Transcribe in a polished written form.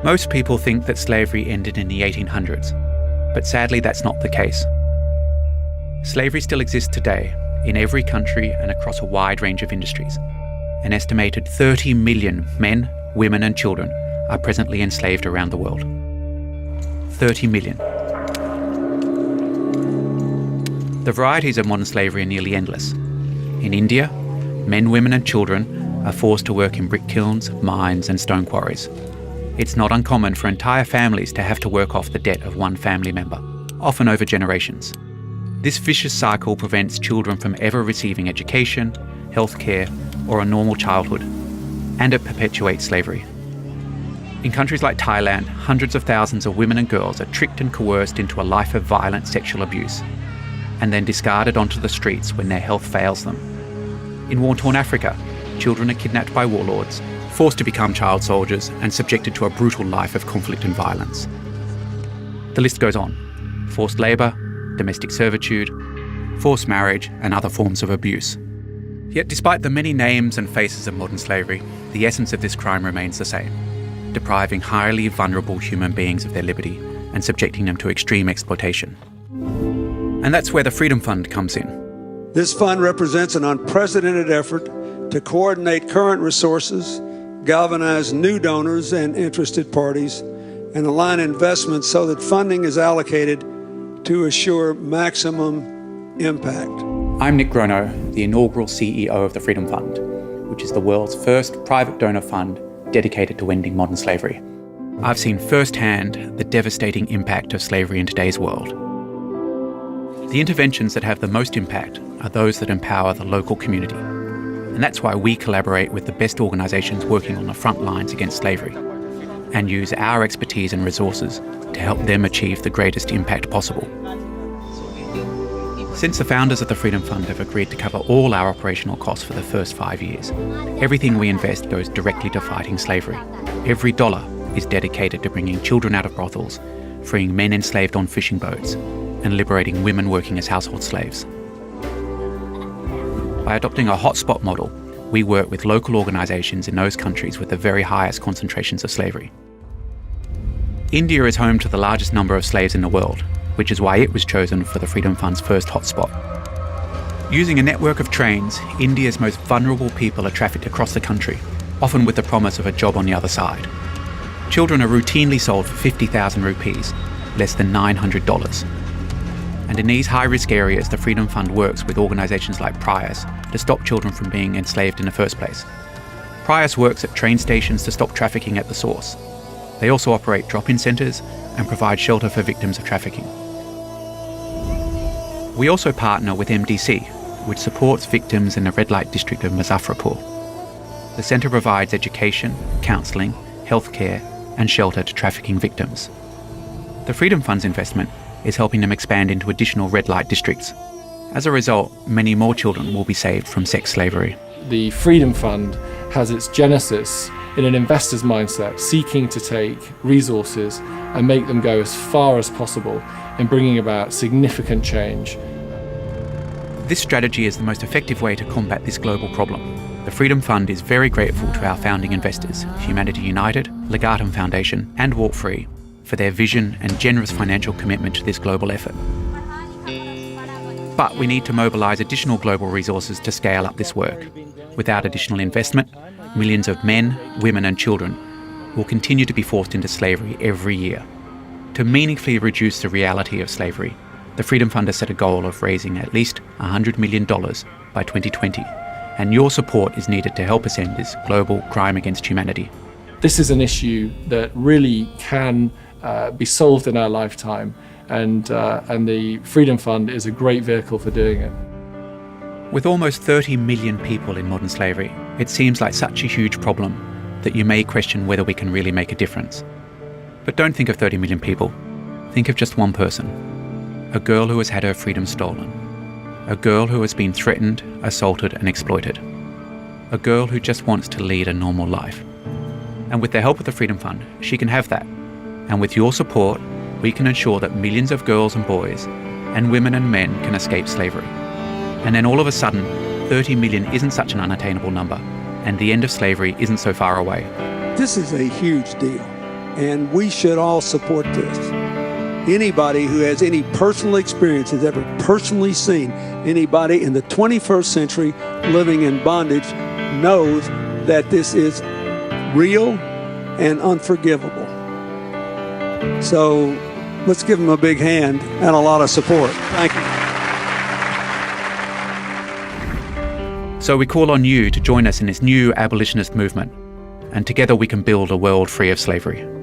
Most people think that slavery ended in the 1800s, but sadly that's not the case. Slavery still exists today in every country and across a wide range of industries. An estimated 30 million men, women and children are presently enslaved around the world. 30 million. The varieties of modern slavery are nearly endless. In India, men, women and children are forced to work in brick kilns, mines and stone quarries. It's not uncommon for entire families to have to work off the debt of one family member, often over generations. This vicious cycle prevents children from ever receiving education, healthcare, or a normal childhood, and it perpetuates slavery. In countries like Thailand, hundreds of thousands of women and girls are tricked and coerced into a life of violent sexual abuse, and then discarded onto the streets when their health fails them. In war-torn Africa, children are kidnapped by warlords, forced to become child soldiers, and subjected to a brutal life of conflict and violence. The list goes on. Forced labour, domestic servitude, forced marriage, and other forms of abuse. Yet despite the many names and faces of modern slavery, the essence of this crime remains the same: depriving highly vulnerable human beings of their liberty and subjecting them to extreme exploitation. And that's where the Freedom Fund comes in. This fund represents an unprecedented effort to coordinate current resources, galvanize new donors and interested parties, and align investments so that funding is allocated to assure maximum impact. I'm Nick Grono, the inaugural CEO of the Freedom Fund, which is the world's first private donor fund dedicated to ending modern slavery. I've seen firsthand the devastating impact of slavery in today's world. The interventions that have the most impact are those that empower the local community. And that's why we collaborate with the best organisations working on the front lines against slavery and use our expertise and resources to help them achieve the greatest impact possible. Since the founders of the Freedom Fund have agreed to cover all our operational costs for the first 5 years, everything we invest goes directly to fighting slavery. Every dollar is dedicated to bringing children out of brothels, freeing men enslaved on fishing boats, and liberating women working as household slaves. By adopting a hotspot model, we work with local organisations in those countries with the very highest concentrations of slavery. India is home to the largest number of slaves in the world, which is why it was chosen for the Freedom Fund's first hotspot. Using a network of trains, India's most vulnerable people are trafficked across the country, often with the promise of a job on the other side. Children are routinely sold for 50,000 rupees, less than $900. And in these high-risk areas, the Freedom Fund works with organisations like Prius to stop children from being enslaved in the first place. Prius works at train stations to stop trafficking at the source. They also operate drop-in centres and provide shelter for victims of trafficking. We also partner with MDC, which supports victims in the red light district of Muzaffarpur. The centre provides education, counselling, healthcare and shelter to trafficking victims. The Freedom Fund's investment is helping them expand into additional red light districts. As a result, many more children will be saved from sex slavery. The Freedom Fund has its genesis in an investor's mindset, seeking to take resources and make them go as far as possible in bringing about significant change. This strategy is the most effective way to combat this global problem. The Freedom Fund is very grateful to our founding investors, Humanity United, Legatum Foundation and Walk Free, for their vision and generous financial commitment to this global effort. But we need to mobilise additional global resources to scale up this work. Without additional investment, millions of men, women and children will continue to be forced into slavery every year. To meaningfully reduce the reality of slavery, the Freedom Fund has set a goal of raising at least $100 million by 2020, and your support is needed to help us end this global crime against humanity. This is an issue that really can be solved in our lifetime, and the Freedom Fund is a great vehicle for doing it. With almost 30 million people in modern slavery, it seems like such a huge problem that you may question whether we can really make a difference. But don't think of 30 million people. Think of just one person. A girl who has had her freedom stolen. A girl who has been threatened, assaulted and exploited. A girl who just wants to lead a normal life. And with the help of the Freedom Fund, she can have that. And with your support, we can ensure that millions of girls and boys, and women and men can escape slavery. And then all of a sudden, 30 million isn't such an unattainable number, and the end of slavery isn't so far away. This is a huge deal. and we should all support this. Anybody who has any personal experience, has ever personally seen anybody in the 21st century living in bondage, knows that this is real and unforgivable. So let's give them a big hand and a lot of support. Thank you. So we call on you to join us in this new abolitionist movement, and together we can build a world free of slavery.